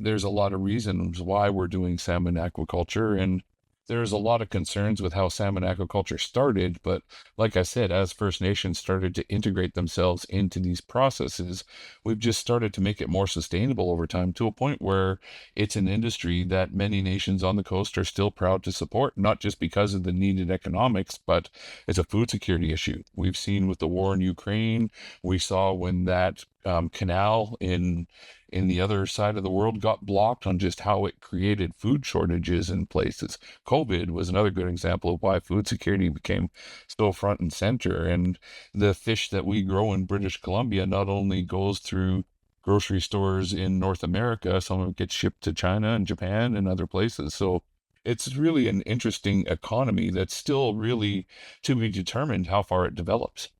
there's a lot of reasons why we're doing salmon aquaculture, and there's a lot of concerns with how salmon aquaculture started. But like I said, as First Nations started to integrate themselves into these processes, we've just started to make it more sustainable over time to a point where it's an industry that many nations on the coast are still proud to support, not just because of the needed economics, but it's a food security issue. We've seen with the war in Ukraine, we saw when that canal in the other side of the world got blocked, on just how it created food shortages in places. COVID was another good example of why food security became so front and center. And the fish that we grow in British Columbia not only goes through grocery stores in North America, some of it gets shipped to China and Japan and other places. So it's really an interesting economy that's still really to be determined how far it develops.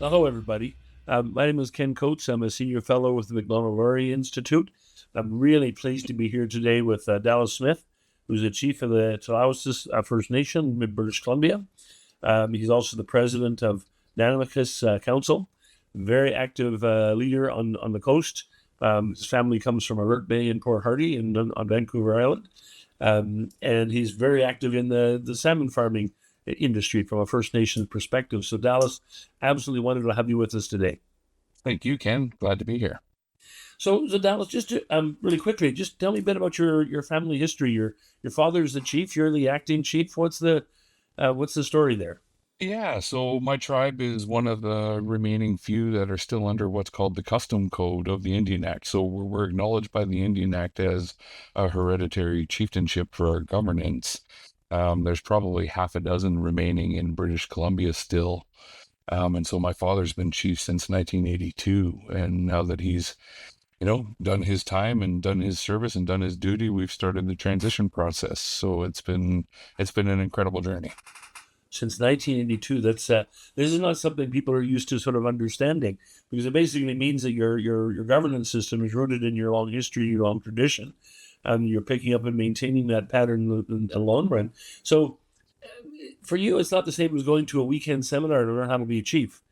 Hello, everybody. My name is Ken Coates. I'm a senior fellow with the Macdonald-Laurier Institute. I'm really pleased to be here today with Dallas Smith, who's the chief of the Tlowitsis First Nation in British Columbia. He's also the president of Nunavut Council, very active leader on the coast. His family comes from Alert Bay in Port Hardy on Vancouver Island. And he's very active in the salmon farming industry from a First Nations perspective. So Dallas, absolutely wonderful to have you with us today. Thank you, Ken. Glad to be here. So Dallas, just to, really quickly, just tell me a bit about your family history. Your father's the chief, you're the acting chief. What's the story there? Yeah, so my tribe is one of the remaining few that are still under what's called the Custom Code of the Indian Act. So we're acknowledged by the Indian Act as a hereditary chieftainship for our governance. There's probably half a dozen remaining in British Columbia still. And so my father's been chief since 1982. And now that he's, done his time and done his service and done his duty, we've started the transition process. So it's been an incredible journey. Since 1982, this is not something people are used to sort of understanding, because it basically means that your governance system is rooted in your long history, your long tradition, and you're picking up and maintaining that pattern in the long run. So for you, it's not the same as going to a weekend seminar to learn how to be a chief.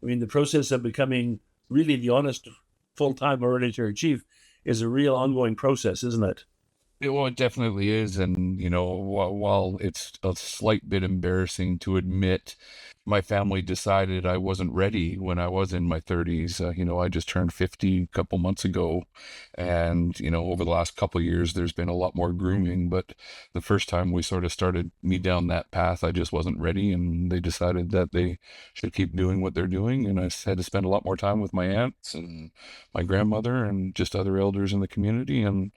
I mean, the process of becoming really the honest, full-time hereditary chief is a real ongoing process, isn't it? Well, it definitely is. And, while it's a slight bit embarrassing to admit, my family decided I wasn't ready when I was in my 30s. I just turned 50 a couple months ago. And, over the last couple of years, there's been a lot more grooming. But the first time we sort of started me down that path, I just wasn't ready. And they decided that they should keep doing what they're doing. And I had to spend a lot more time with my aunts and my grandmother and just other elders in the community. And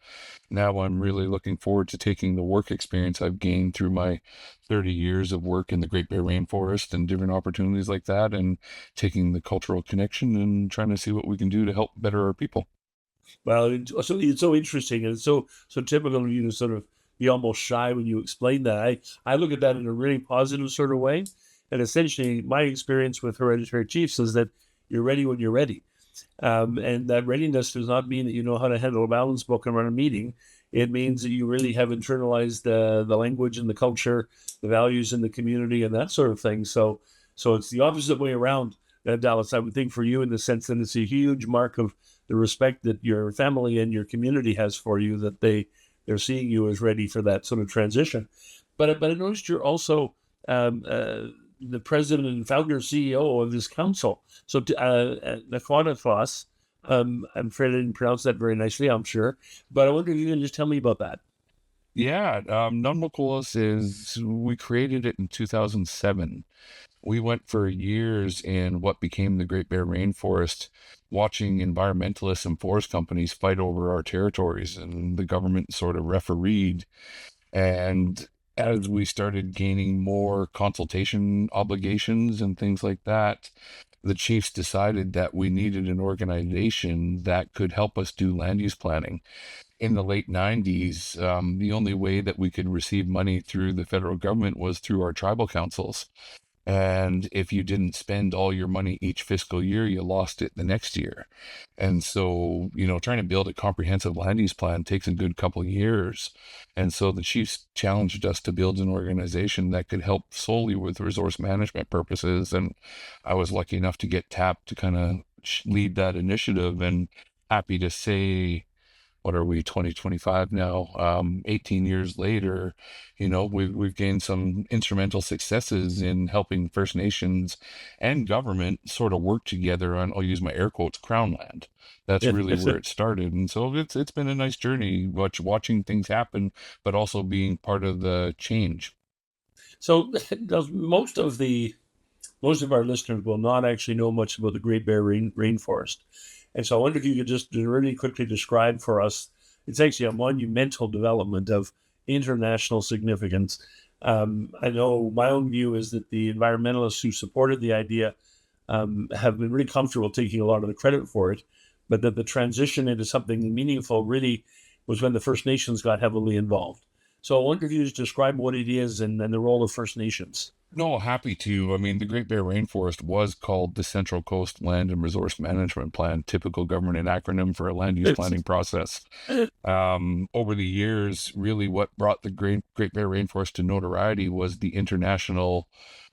now I'm really looking forward to taking the work experience I've gained through my 30 years of work in the Great Bear Rainforest and different opportunities like that, and taking the cultural connection and trying to see what we can do to help better our people. Well, it's so interesting, and it's so typical of you to sort of be almost shy when you explain that. I look at that in a really positive sort of way, and essentially my experience with hereditary chiefs is that you're ready when you're ready. And that readiness does not mean that you know how to handle a balance book and run a meeting. It means that you really have internalized the language and the culture, the values in the community, and that sort of thing. So it's the opposite way around, Dallas, I would think, for you, in the sense that it's a huge mark of the respect that your family and your community has for you, that they're seeing you as ready for that sort of transition. But I noticed you're also the president and founder CEO of this council. So Nakwanatwas, I'm afraid I didn't pronounce that very nicely, I'm sure. But I wonder if you can just tell me about that. Yeah, we created it in 2007. We went for years in what became the Great Bear Rainforest, watching environmentalists and forest companies fight over our territories, and the government sort of refereed. And as we started gaining more consultation obligations and things like that, the chiefs decided that we needed an organization that could help us do land use planning. In the late 90s, the only way that we could receive money through the federal government was through our tribal councils. And if you didn't spend all your money each fiscal year, you lost it the next year. And so, trying to build a comprehensive land use plan takes a good couple of years. And so the chiefs challenged us to build an organization that could help solely with resource management purposes. And I was lucky enough to get tapped to kind of lead that initiative, and happy to say, what are we, 2025 now, 18 years later, we've gained some instrumental successes in helping First Nations and government sort of work together on, I'll use my air quotes, crown land. That's really where it started. And so it's been a nice journey, watching things happen, but also being part of the change. So does most of our listeners will not actually know much about the Great Bear Rainforest. And so I wonder if you could just really quickly describe for us, it's actually a monumental development of international significance. I know my own view is that the environmentalists who supported the idea have been really comfortable taking a lot of the credit for it, but that the transition into something meaningful really was when the First Nations got heavily involved. So I wonder if you just describe what it is and the role of First Nations. No, happy to. I mean, the Great Bear Rainforest was called the Central Coast Land and Resource Management Plan, typical government acronym for a land use planning process. Over the years, really what brought the Great Bear Rainforest to notoriety was the international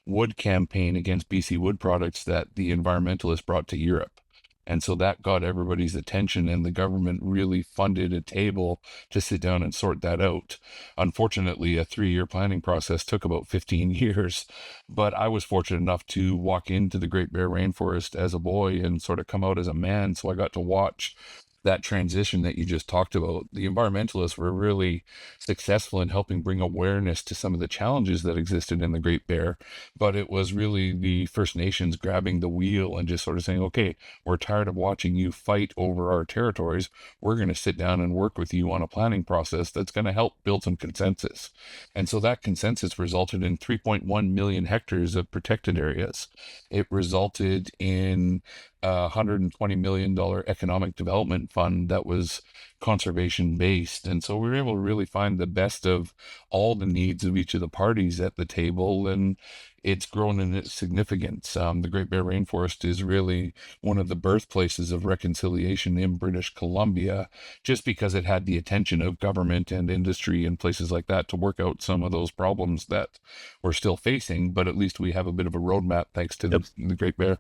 wood campaign against BC wood products that the environmentalists brought to Europe. And so that got everybody's attention, and the government really funded a table to sit down and sort that out. Unfortunately, a 3-year planning process took about 15 years, but I was fortunate enough to walk into the Great Bear Rainforest as a boy and sort of come out as a man. So I got to watch that transition that you just talked about. The environmentalists were really successful in helping bring awareness to some of the challenges that existed in the Great Bear, but it was really the First Nations grabbing the wheel and just sort of saying, okay, we're tired of watching you fight over our territories. We're going to sit down and work with you on a planning process that's going to help build some consensus. And so that consensus resulted in 3.1 million hectares of protected areas. It resulted in $120 million economic development fund that was conservation based. And so we were able to really find the best of all the needs of each of the parties at the table, and it's grown in its significance. The Great Bear Rainforest is really one of the birthplaces of reconciliation in British Columbia, just because it had the attention of government and industry and places like that to work out some of those problems that we're still facing. But at least we have a bit of a roadmap thanks to the Great Bear.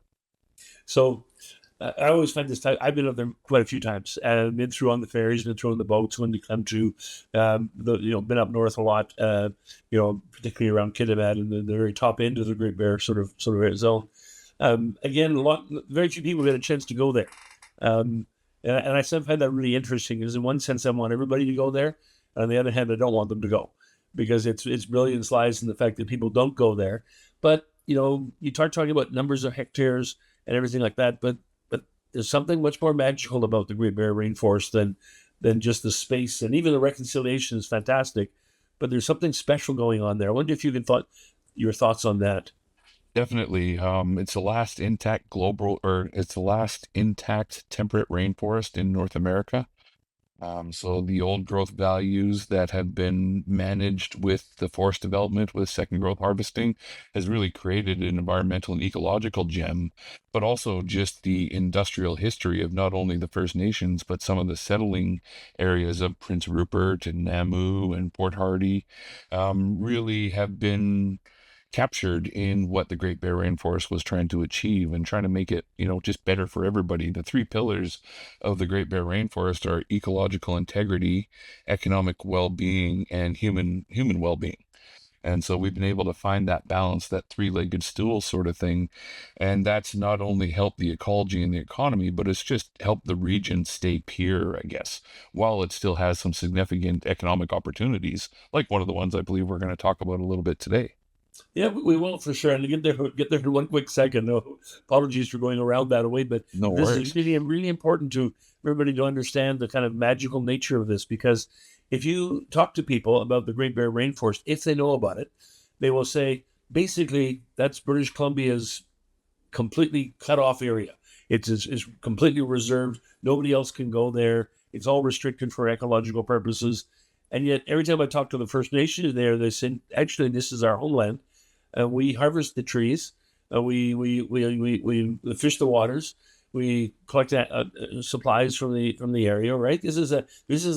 So I always find this time, I've been up there quite a few times, and been through on the ferries, been through on the boats when they come to, been up north a lot, particularly around Kitimat and the very top end of the Great Bear sort of zone. Again, very few people get a chance to go there. And I find that really interesting, because in one sense I want everybody to go there, and on the other hand I don't want them to go, because its brilliance lies in the fact that people don't go there. But, you start talking about numbers of hectares and everything like that, but there's something much more magical about the Great Bear Rainforest than just the space, and even the reconciliation is fantastic, but there's something special going on there. I wonder if you can your thoughts on that. Definitely. It's the last intact it's the last intact temperate rainforest in North America. So the old growth values that have been managed with the forest development with second growth harvesting has really created an environmental and ecological gem, but also just the industrial history of not only the First Nations, but some of the settling areas of Prince Rupert and Namu and Port Hardy really have been captured in what the Great Bear Rainforest was trying to achieve and trying to make it, just better for everybody. The 3 pillars of the Great Bear Rainforest are ecological integrity, economic well-being, and human well-being. And so we've been able to find that balance, that 3-legged stool sort of thing. And that's not only helped the ecology and the economy, but it's just helped the region stay pure, I guess, while it still has some significant economic opportunities, like one of the ones I believe we're going to talk about a little bit today. Yeah, we will for sure. And to get there in one quick second. No, apologies for going around that way, but No this worries. is really, really important to everybody to understand the kind of magical nature of this. Because if you talk to people about the Great Bear Rainforest, if they know about it, they will say, basically, that's British Columbia's completely cut off area. It's completely reserved. Nobody else can go there. It's all restricted for ecological purposes. And yet, every time I talk to the First Nation there, they say, actually, this is our homeland. We harvest the trees. We fish the waters. We collect supplies from the area. Right. This is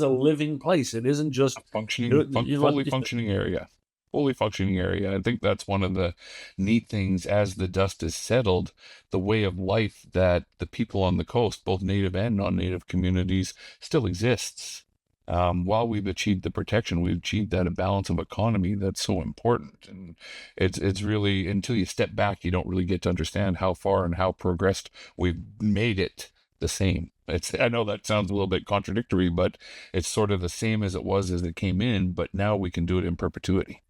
a living place. It isn't just Fully functioning area. Fully functioning area. I think that's one of the neat things as the dust is settled, the way of life that the people on the coast, both native and non-native communities, still exists. While we've achieved the protection, we've achieved that balance of economy that's so important. And it's really, until you step back, you don't really get to understand how far and how progressed we've made it the same. I know that sounds a little bit contradictory, but it's sort of the same as it was as it came in, but now we can do it in perpetuity.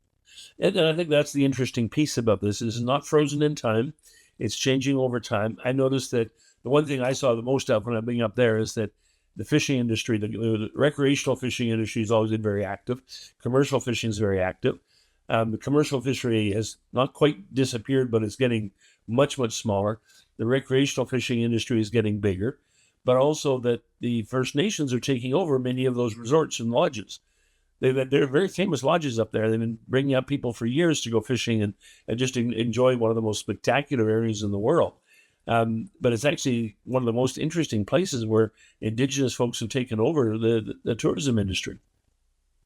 And I think that's the interesting piece about this. This is not frozen in time. It's changing over time. I noticed that the one thing I saw the most of when I've been up there is that the fishing industry, the recreational fishing industry has always been very active. Commercial fishing is very active. The commercial fishery has not quite disappeared, but it's getting much, much smaller. The recreational fishing industry is getting bigger, but also that the First Nations are taking over many of those resorts and lodges. They're very famous lodges up there. They've been bringing up people for years to go fishing and just enjoy one of the most spectacular areas in the world. But it's actually one of the most interesting places where Indigenous folks have taken over the tourism industry.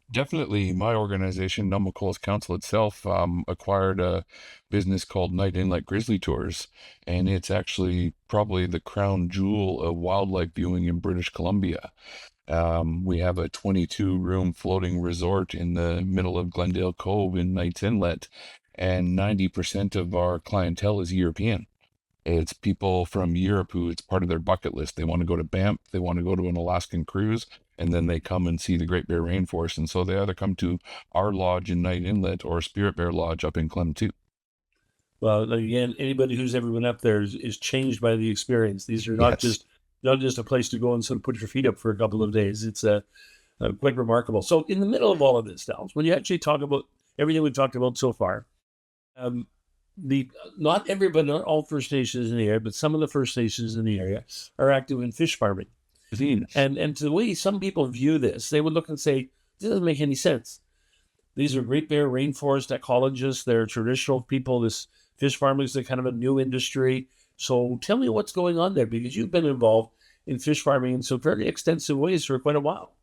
Definitely, my organization, Namakolas Council itself, acquired a business called Night Inlet Grizzly Tours, and it's actually probably the crown jewel of wildlife viewing in British Columbia. We have a 22-room floating resort in the middle of Glendale Cove in Knights Inlet, and 90% of our clientele is European. It's people from Europe who it's part of their bucket list. They want to go to Banff, they want to go to an Alaskan cruise, and then they come and see the Great Bear Rainforest. And so they either come to our lodge in Night Inlet or Spirit Bear Lodge up in Clem-Too. Well, again, anybody who's ever been up there is changed by the experience. These are not Yes. just a place to go and sort of put your feet up for a couple of days. It's quite remarkable. So, in the middle of all of this, Dals, when you actually talk about everything we've talked about so far, um, the not everybody, not all First Nations in the area, but some of the First Nations in the area are active in fish farming. And to the way some people view this, they would look and say, this doesn't make any sense. These are Great Bear Rainforest ecologists. They're traditional people. This fish farming is a kind of a new industry. So tell me what's going on there, because you've been involved in fish farming in some very extensive ways for quite a while.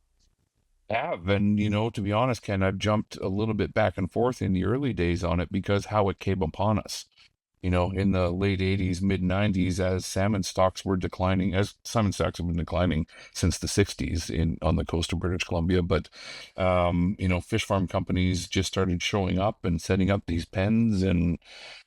Have. And, to be honest, Ken, I've jumped a little bit back and forth in the early days on it because how it came upon us. In the late 80s, mid 90s, as salmon stocks were declining, as salmon stocks have been declining since the 60s on the coast of British Columbia. But, fish farm companies just started showing up and setting up these pens. And,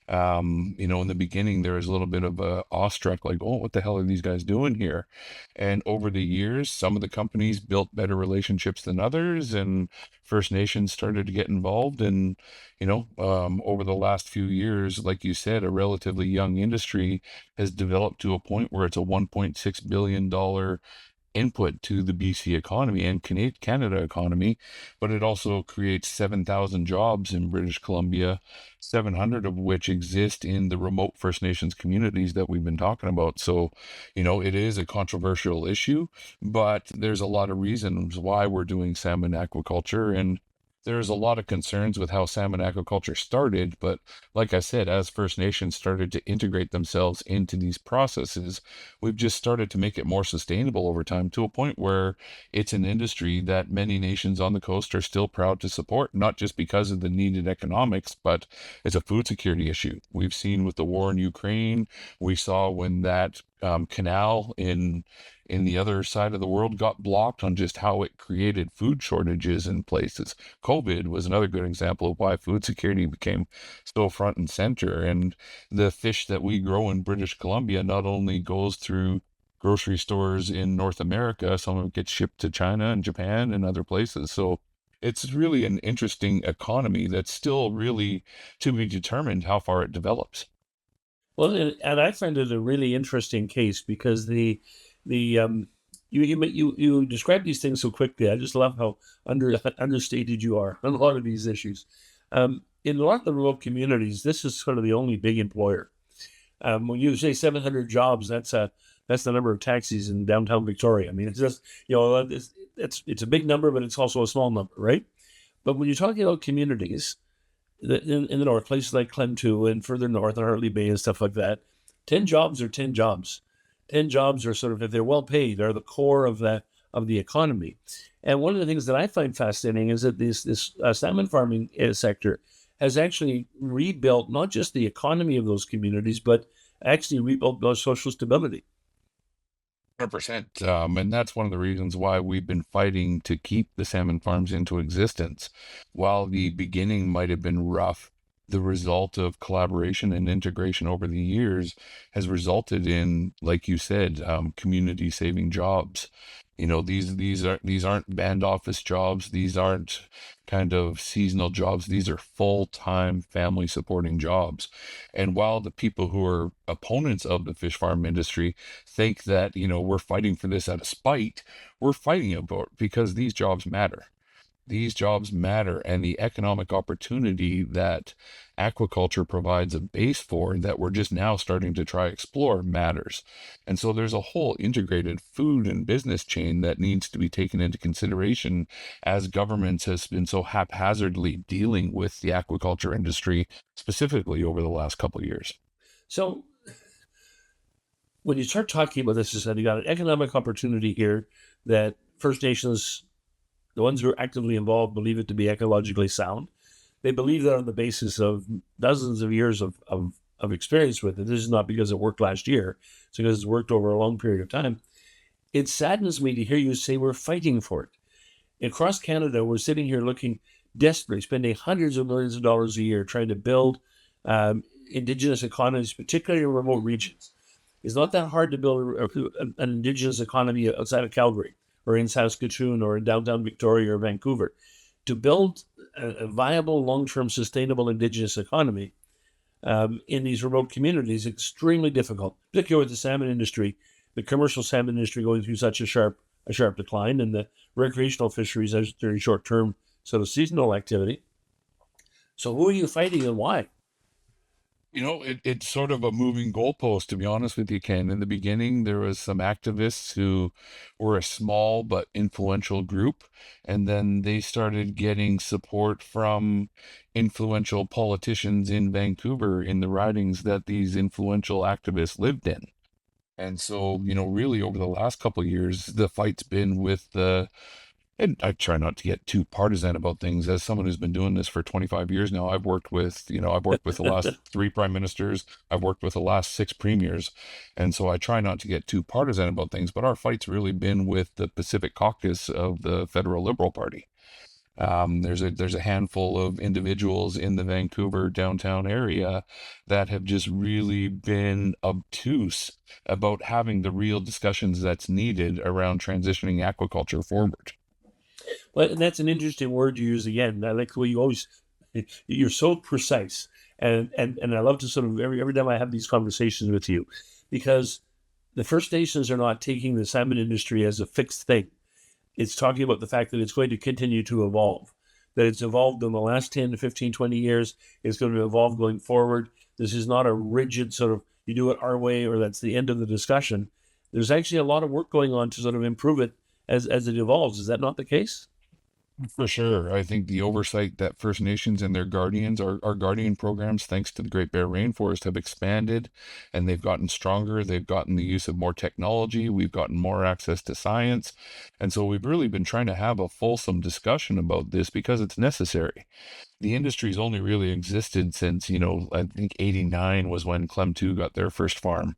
in the beginning, there was a little bit of a awestruck, like, oh, what the hell are these guys doing here? And over the years, some of the companies built better relationships than others, and First Nations started to get involved. And, over the last few years, like you said, a relatively young industry has developed to a point where it's a $1.6 billion input to the BC economy and Canada economy, but it also creates 7,000 jobs in British Columbia, 700 of which exist in the remote First Nations communities that we've been talking about. So, it is a controversial issue, but there's a lot of reasons why we're doing salmon aquaculture, and there's a lot of concerns with how salmon aquaculture started, but like I said, as First Nations started to integrate themselves into these processes, we've just started to make it more sustainable over time to a point where it's an industry that many nations on the coast are still proud to support, not just because of the needed economics, but it's a food security issue. We've seen with the war in Ukraine, we saw when that canal in the other side of the world got blocked, on just how it created food shortages in places. COVID was another good example of why food security became so front and center. And the fish that we grow in British Columbia not only goes through grocery stores in North America, some of it gets shipped to China and Japan and other places. So it's really an interesting economy that's still really to be determined how far it develops. Well, and I find it a really interesting case because you describe these things so quickly. I just love how understated you are on a lot of these issues. In a lot of the rural communities, this is sort of the only big employer. When you say 700 jobs, that's the number of taxis in downtown Victoria. I mean, it's just it's a big number, but it's also a small number, right? But when you're talking about communities, in the north, places like Klemtu and further north in Hartley Bay and stuff like that, 10 jobs are 10 jobs. 10 jobs are sort of, if they're well paid, are the core of the economy. And one of the things that I find fascinating is that this salmon farming sector has actually rebuilt not just the economy of those communities, but actually rebuilt their social stability. 100%. And that's one of the reasons why we've been fighting to keep the salmon farms into existence. While the beginning might have been rough, the result of collaboration and integration over the years has resulted in, like you said, community saving jobs. You know, these aren't band office jobs. These aren't kind of seasonal jobs. These are full-time family supporting jobs. And while the people who are opponents of the fish farm industry think that, you know, we're fighting for this out of spite, we're fighting about it because these jobs matter. These jobs matter, and the economic opportunity that aquaculture provides a base for that we're just now starting to try explore matters. And so there's a whole integrated food and business chain that needs to be taken into consideration as governments has been so haphazardly dealing with the aquaculture industry specifically over the last couple of years. So when you start talking about this, is that you got an economic opportunity here that First Nations, the ones who are actively involved, believe it to be ecologically sound. They believe that on the basis of dozens of years of experience with it. This is not because it worked last year. It's because it's worked over a long period of time. It saddens me to hear you say we're fighting for it. Across Canada, we're sitting here looking desperately, spending hundreds of millions of dollars a year trying to build Indigenous economies, particularly in remote regions. It's not that hard to build an Indigenous economy outside of Calgary or in Saskatchewan or in downtown Victoria or Vancouver. To build a viable, long-term, sustainable Indigenous economy in these remote communities is extremely difficult, particularly with the salmon industry, the commercial salmon industry going through such a sharp decline, and the recreational fisheries as very short-term sort of seasonal activity. So who are you fighting and why? You know, it's sort of a moving goalpost, to be honest with you, Ken. In the beginning, there was some activists who were a small but influential group, and then they started getting support from influential politicians in Vancouver in the ridings that these influential activists lived in. And so, you know, really over the last couple of years, the fight's been with the and I try not to get too partisan about things. As someone who's been doing this for 25 years now, I've worked with the last three prime ministers. I've worked with the last six premiers. And so I try not to get too partisan about things, but our fight's really been with the Pacific Caucus of the Federal Liberal Party. There's a handful of individuals in the Vancouver downtown area that have just really been obtuse about having the real discussions that's needed around transitioning aquaculture forward. Well, and that's an interesting word you use again. I like the way you always, you're so precise. And I love to sort of, every time I have these conversations with you, because the First Nations are not taking the salmon industry as a fixed thing. It's talking about the fact that it's going to continue to evolve, that it's evolved in the last 10 to 15, 20 years. It's going to evolve going forward. This is not a rigid sort of, you do it our way or that's the end of the discussion. There's actually a lot of work going on to sort of improve it as it evolves. Is that not the case? For sure. I think the oversight that First Nations and their guardians, our guardian programs, thanks to the Great Bear Rainforest, have expanded and they've gotten stronger. They've gotten the use of more technology. We've gotten more access to science. And so we've really been trying to have a fulsome discussion about this because it's necessary. The industry's only really existed since, you know, I think 89 was when Clem 2 got their first farm.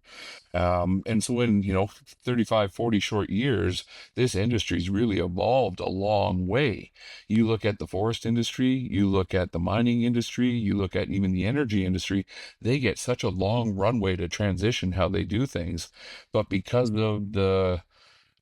And so in, you know, 35, 40 short years, this industry's really evolved a long way. You look at the forest industry, you look at the mining industry, you look at even the energy industry, they get such a long runway to transition how they do things. But because of the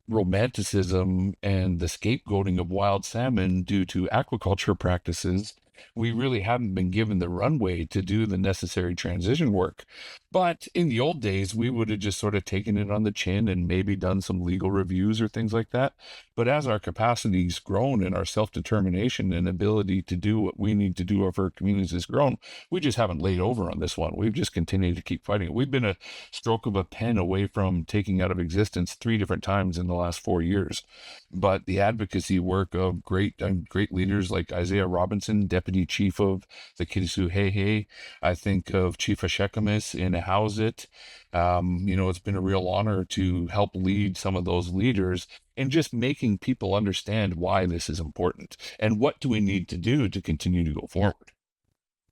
romanticism and the scapegoating of wild salmon due to aquaculture practices, we really haven't been given the runway to do the necessary transition work. But in the old days, we would have just sort of taken it on the chin and maybe done some legal reviews or things like that. But as our capacity's grown and our self-determination and ability to do what we need to do for our communities has grown, we just haven't laid over on this one. We've just continued to keep fighting. We've been a stroke of a pen away from taking out of existence 3 different times in the last 4 years. But the advocacy work of great leaders like Isaiah Robinson, Deputy Deputy Chief of the Kitisuhehe. I think of Chief Ashekamis in Ahousit. It's been a real honor to help lead some of those leaders and just making people understand why this is important and what do we need to do to continue to go forward.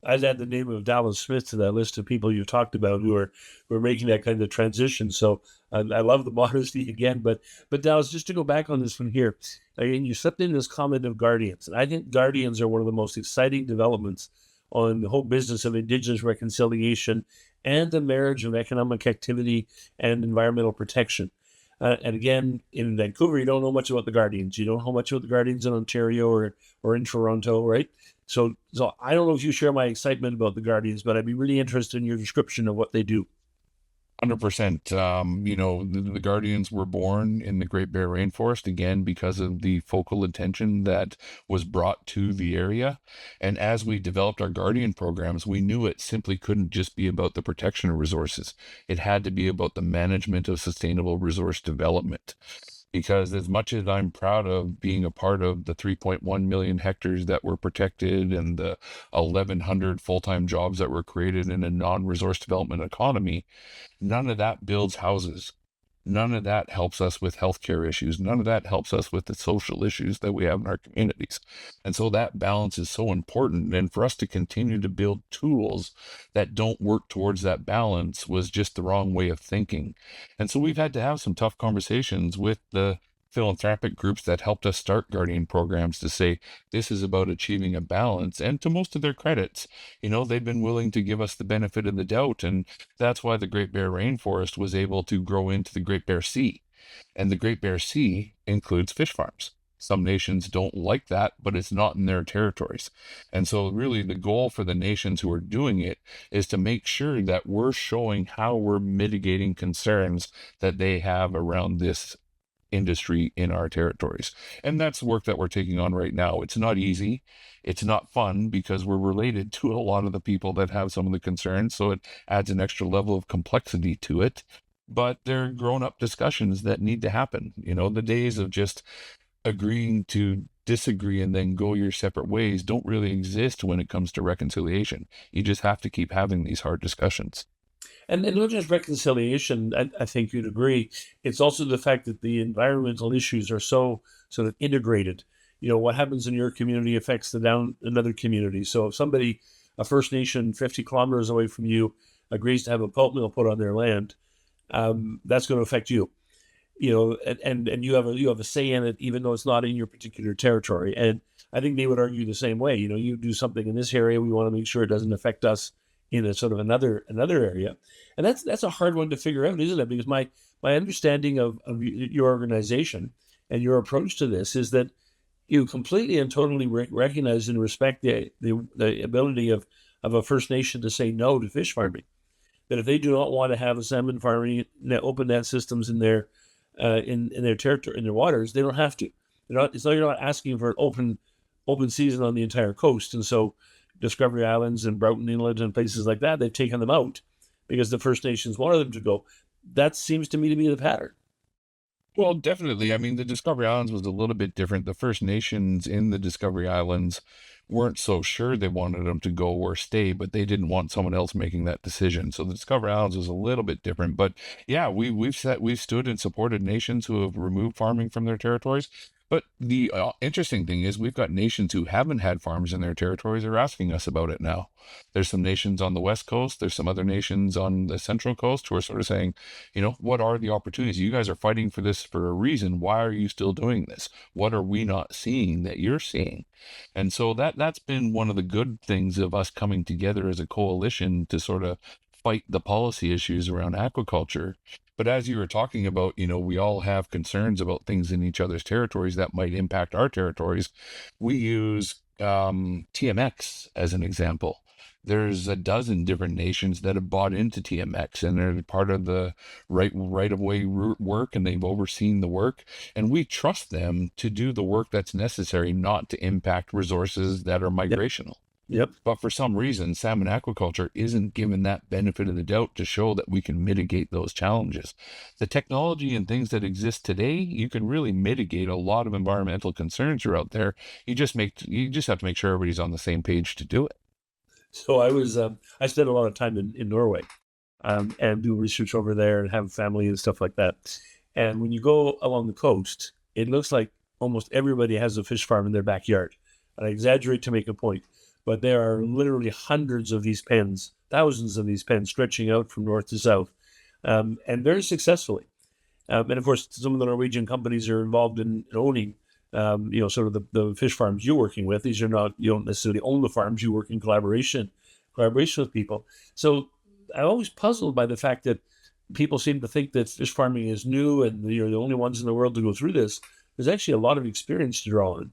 I'd add the name of Dallas Smith to that list of people you've talked about who are making that kind of transition. So I love the modesty again, but Dallas, just to go back on this one here, again, you slipped in this comment of guardians, and I think guardians are one of the most exciting developments on the whole business of Indigenous reconciliation and the marriage of economic activity and environmental protection. And again, in Vancouver, you don't know much about the Guardians. You don't know much about the Guardians in Ontario or in Toronto, right? So I don't know if you share my excitement about the Guardians, but I'd be really interested in your description of what they do. 100%. The Guardians were born in the Great Bear Rainforest, again, because of the focal attention that was brought to the area. And as we developed our Guardian programs, we knew it simply couldn't just be about the protection of resources. It had to be about the management of sustainable resource development. Because as much as I'm proud of being a part of the 3.1 million hectares that were protected and the 1,100 full-time jobs that were created in a non-resource development economy, none of that builds houses. None of that helps us with healthcare issues. None of that helps us with the social issues that we have in our communities. And so that balance is so important. And for us to continue to build tools that don't work towards that balance was just the wrong way of thinking. And so we've had to have some tough conversations with the philanthropic groups that helped us start Guardian programs to say this is about achieving a balance. And to most of their credits, they've been willing to give us the benefit of the doubt. And that's why the Great Bear Rainforest was able to grow into the Great Bear Sea. And the Great Bear Sea includes fish farms. Some nations don't like that, but it's not in their territories. And so really the goal for the nations who are doing it is to make sure that we're showing how we're mitigating concerns that they have around this industry in our territories. And that's the work that we're taking on right now. It's not easy. It's not fun because we're related to a lot of the people that have some of the concerns. So it adds an extra level of complexity to it. But they're grown-up discussions that need to happen. The days of just agreeing to disagree and then go your separate ways don't really exist when it comes to reconciliation. You just have to keep having these hard discussions. And not just reconciliation, I think you'd agree. It's also the fact that the environmental issues are so sort of integrated. What happens in your community affects another community. So if somebody, a First Nation 50 kilometers away from you, agrees to have a pulp mill put on their land, that's going to affect you. And you have a say in it, even though it's not in your particular territory. And I think they would argue the same way. You do something in this area, we want to make sure it doesn't affect us in a sort of another area. And that's a hard one to figure out, isn't it? Because my understanding of your organization and your approach to this is that you completely and totally recognize and respect the ability of a First Nation to say no to fish farming. That if they do not want to have a salmon farming open net systems in their territory, in their waters, they don't have to. You're not asking for an open season on the entire coast. And so Discovery Islands and Broughton Inlet and places like that, they've taken them out because the First Nations wanted them to go. That seems to me to be the pattern. Well, definitely. I mean, the Discovery Islands was a little bit different. The First Nations in the Discovery Islands weren't so sure they wanted them to go or stay, but they didn't want someone else making that decision. So the Discovery Islands was a little bit different. But yeah, we've stood and supported nations who have removed farming from their territories. But the interesting thing is we've got nations who haven't had farms in their territories are asking us about it now. There's some nations on the West Coast. There's some other nations on the Central Coast who are sort of saying, what are the opportunities? You guys are fighting for this for a reason. Why are you still doing this? What are we not seeing that you're seeing? And so that's been one of the good things of us coming together as a coalition to sort of fight the policy issues around aquaculture. But as you were talking about, we all have concerns about things in each other's territories that might impact our territories. We use TMX as an example. There's a dozen different nations that have bought into TMX and they're part of the right-of-way work and they've overseen the work. And we trust them to do the work that's necessary not to impact resources that are migrational. Yep. But for some reason, salmon aquaculture isn't given that benefit of the doubt to show that we can mitigate those challenges. The technology and things that exist today, you can really mitigate a lot of environmental concerns that are out there. You just have to make sure everybody's on the same page to do it. So I spent a lot of time in Norway, and do research over there and have family and stuff like that. And when you go along the coast, it looks like almost everybody has a fish farm in their backyard. And I exaggerate to make a point, but there are literally hundreds of these pens, thousands of these pens stretching out from north to south, and very successfully. And of course, some of the Norwegian companies are involved in owning, sort of the fish farms you're working with. These are not, you don't necessarily own the farms. You work in collaboration with people. So I'm always puzzled by the fact that people seem to think that fish farming is new and you're the only ones in the world to go through this. There's actually a lot of experience to draw on.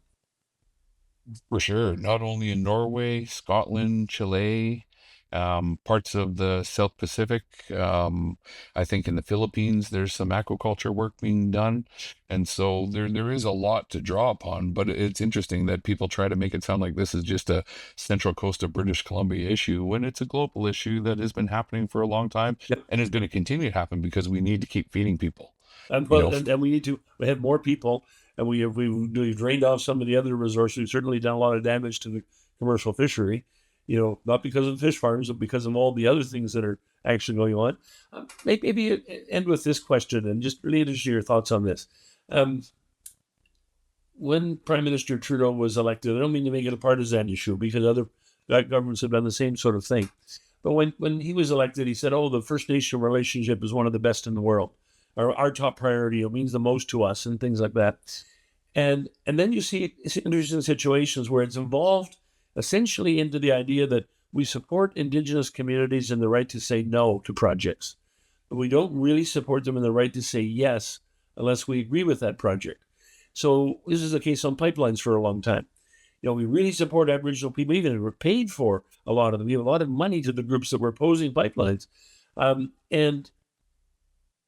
For sure. Not only in Norway, Scotland, Chile, parts of the South Pacific. I think in the Philippines, there's some aquaculture work being done. And so there is a lot to draw upon. But it's interesting that people try to make it sound like this is just a central coast of British Columbia issue when it's a global issue that has been happening for a long time Yep. and is going to continue to happen because we need to keep feeding people. And, You well, know, and we need to we have more people, and we've drained off some of the other resources. We've certainly done a lot of damage to the commercial fishery, not because of fish farms, but because of all the other things that are actually going on. Maybe end with this question, and just really interested in your thoughts on this. Um, when Prime Minister Trudeau was elected, I don't mean to make it a partisan issue because other governments have done the same sort of thing. But when he was elected, he said, "Oh, the First Nation relationship is one of the best in the world. Our top priority. It means the most to us," and things like that. And then you see interesting situations where it's evolved essentially into the idea that we support Indigenous communities in the right to say no to projects, but we don't really support them in the right to say yes unless we agree with that project. So this is the case on pipelines for a long time. We really support Aboriginal people, even we're paid for a lot of them. We have a lot of money to the groups that were opposing pipelines. And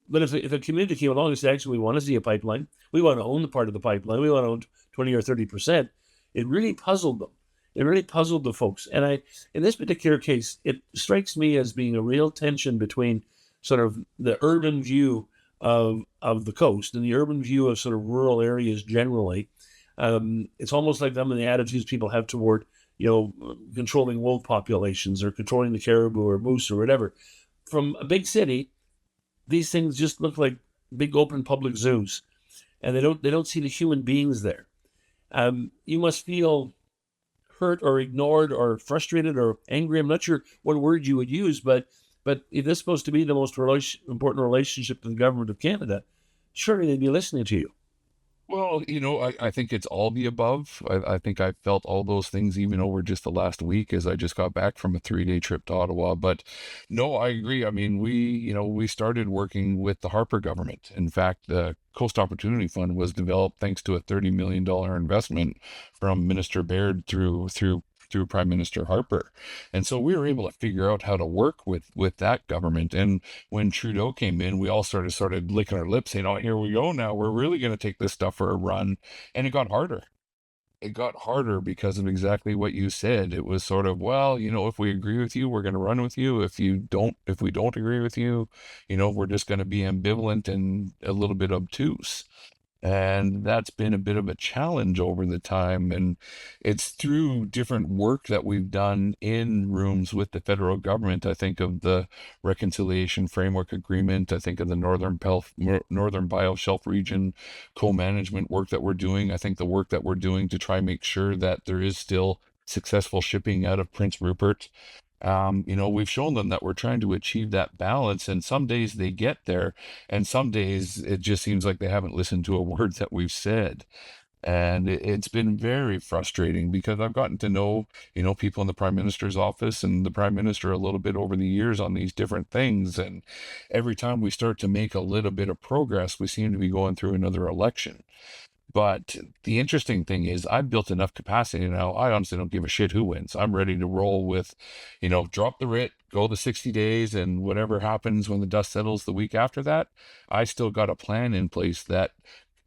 But if a community came along and said, actually, we want to see a pipeline, we want to own the part of the pipeline, we want to own 20 or 30%, it really puzzled them. It really puzzled the folks. And in this particular case, it strikes me as being a real tension between sort of the urban view of the coast and the urban view of sort of rural areas generally. It's almost like some of the attitudes people have toward, controlling wolf populations or controlling the caribou or moose or whatever. From a big city, these things just look like big open public zoos, and they don't see the human beings there. You must feel hurt or ignored or frustrated or angry. I'm not sure what word you would use, but if this is supposed to be the most important relationship to the government of Canada, surely they'd be listening to you. well, I think it's all the above. I think I felt all those things even over just the last week as I just got back from a 3-day trip to Ottawa. But no, I agree. I mean, we started working with the Harper government. In fact, the Coast Opportunity Fund was developed thanks to a $30 million investment from Minister Baird through Prime Minister Harper. And so we were able to figure out how to work with that government. And when Trudeau came in, we all started licking our lips, saying, "Oh, here we go now. We're really going to take this stuff for a run." And it got harder. It got harder because of exactly what you said. It was sort of, well, if we agree with you, we're going to run with you. If we don't agree with you, we're just going to be ambivalent and a little bit obtuse. And that's been a bit of a challenge over the time. And it's through different work that we've done in rooms with the federal government. I think of the Reconciliation Framework Agreement. I think of the Northern Bioshelf Region co-management work that we're doing. I think the work that we're doing to try and make sure that there is still successful shipping out of Prince Rupert. We've shown them that we're trying to achieve that balance, and some days they get there, and some days it just seems like they haven't listened to a word that we've said. And it's been very frustrating because I've gotten to know, people in the Prime Minister's office and the Prime Minister a little bit over the years on these different things. And every time we start to make a little bit of progress, we seem to be going through another election. But the interesting thing is, I've built enough capacity now. I honestly don't give a shit who wins. I'm ready to roll with, drop the writ, go the 60 days, and whatever happens when the dust settles the week after that, I still got a plan in place that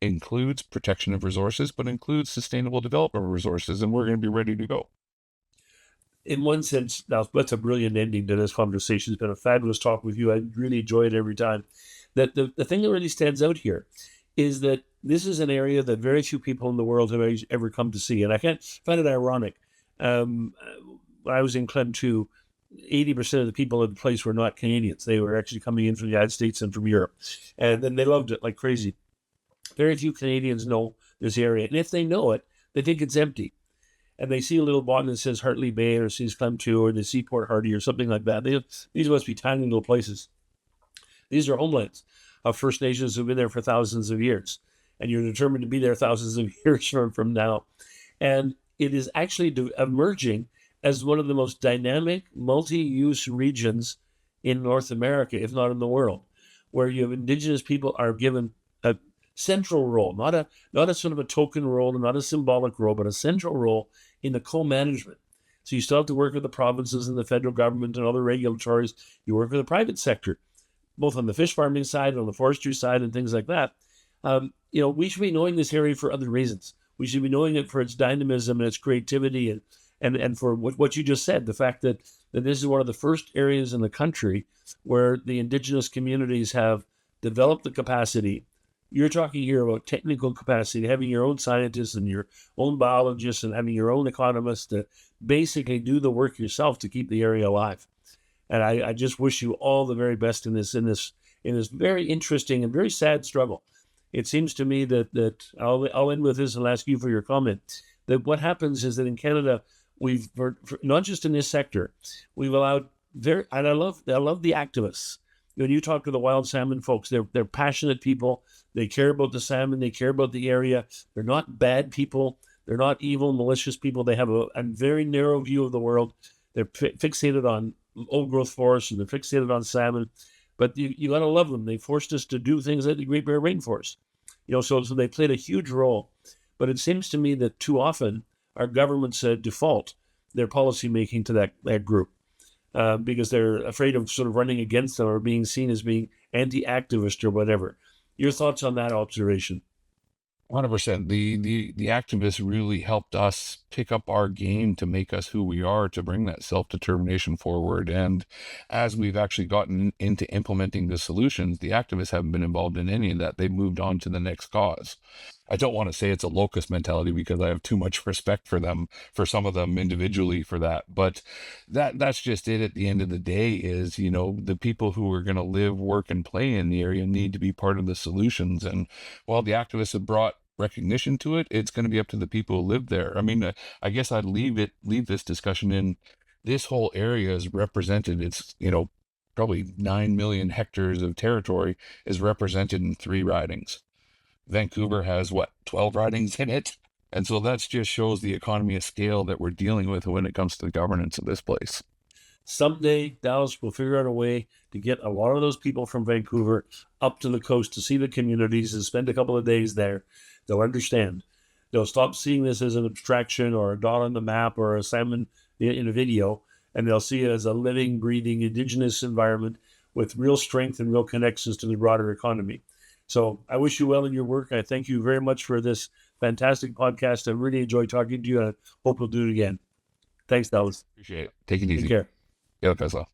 includes protection of resources, but includes sustainable development of resources, and we're going to be ready to go. in one sense, now that's a brilliant ending to this conversation. It's been a fabulous talk with you. I really enjoy it every time. That the thing that really stands out here is that this is an area that very few people in the world have ever come to see. And I find it ironic. When I was in Clem 2, 80% of the people in the place were not Canadians. They were actually coming in from the United States and from Europe. And then they loved it like crazy. Very few Canadians know this area. And if they know it, they think it's empty. And they see a little button that says Hartley Bay or sees Clem 2 or they see Port Hardy or something like that. These must be tiny little places. These are homelands of First Nations who've been there for thousands of years. And you're determined to be there thousands of years from now. And it is actually emerging as one of the most dynamic multi-use regions in North America, if not in the world, where you have Indigenous people are given a central role, not a sort of a token role and not a symbolic role, but a central role in the co-management. So you still have to work with the provinces and the federal government and other regulatories. You work with the private sector, both on the fish farming side, on the forestry side, and things like that. We should be knowing this area for other reasons. We should be knowing it for its dynamism and its creativity and for what you just said, the fact that this is one of the first areas in the country where the Indigenous communities have developed the capacity. You're talking here about technical capacity, having your own scientists and your own biologists and having your own economists to basically do the work yourself to keep the area alive. And I just wish you all the very best in this very interesting and very sad struggle. It seems to me that I'll end with this and ask you for your comment. That what happens is that in Canada, we've not just in this sector, we've allowed and I love the activists. When you talk to the wild salmon folks, they're passionate people. They care about the salmon. They care about the area. They're not bad people. They're not evil, malicious people. They have a very narrow view of the world. They're fixated on old growth forests and they're fixated on salmon. But you got to love them. They forced us to do things like the Great Bear Rainforest. So they played a huge role. But it seems to me that too often our governments default their policy making to that group because they're afraid of sort of running against them or being seen as being anti-activist or whatever. Your thoughts on that observation? 100%. The activists really helped us pick up our game to make us who we are, to bring that self-determination forward. And as we've actually gotten into implementing the solutions, the activists haven't been involved in any of that. They've moved on to the next cause. I don't want to say it's a locust mentality because I have too much respect for them, for some of them individually for that. But that's just it at the end of the day is, the people who are going to live, work, and play in the area need to be part of the solutions. And while the activists have brought recognition to it, it's going to be up to the people who live there. I mean, I guess I'd leave this discussion in this whole area is represented. It's, probably 9 million hectares of territory is represented in 3 ridings. Vancouver has 12 ridings in it. And so that just shows the economy of scale that we're dealing with when it comes to the governance of this place. Someday, Dallas will figure out a way to get a lot of those people from Vancouver up to the coast to see the communities and spend a couple of days there. They'll understand. They'll stop seeing this as an abstraction or a dot on the map or a salmon in a video, and they'll see it as a living, breathing, Indigenous environment with real strength and real connections to the broader economy. So I wish you well in your work. I thank you very much for this fantastic podcast. I really enjoyed talking to you, and I hope we'll do it again. Thanks, Dallas. Appreciate it. Take it easy. Take care. Yeah, Tesla.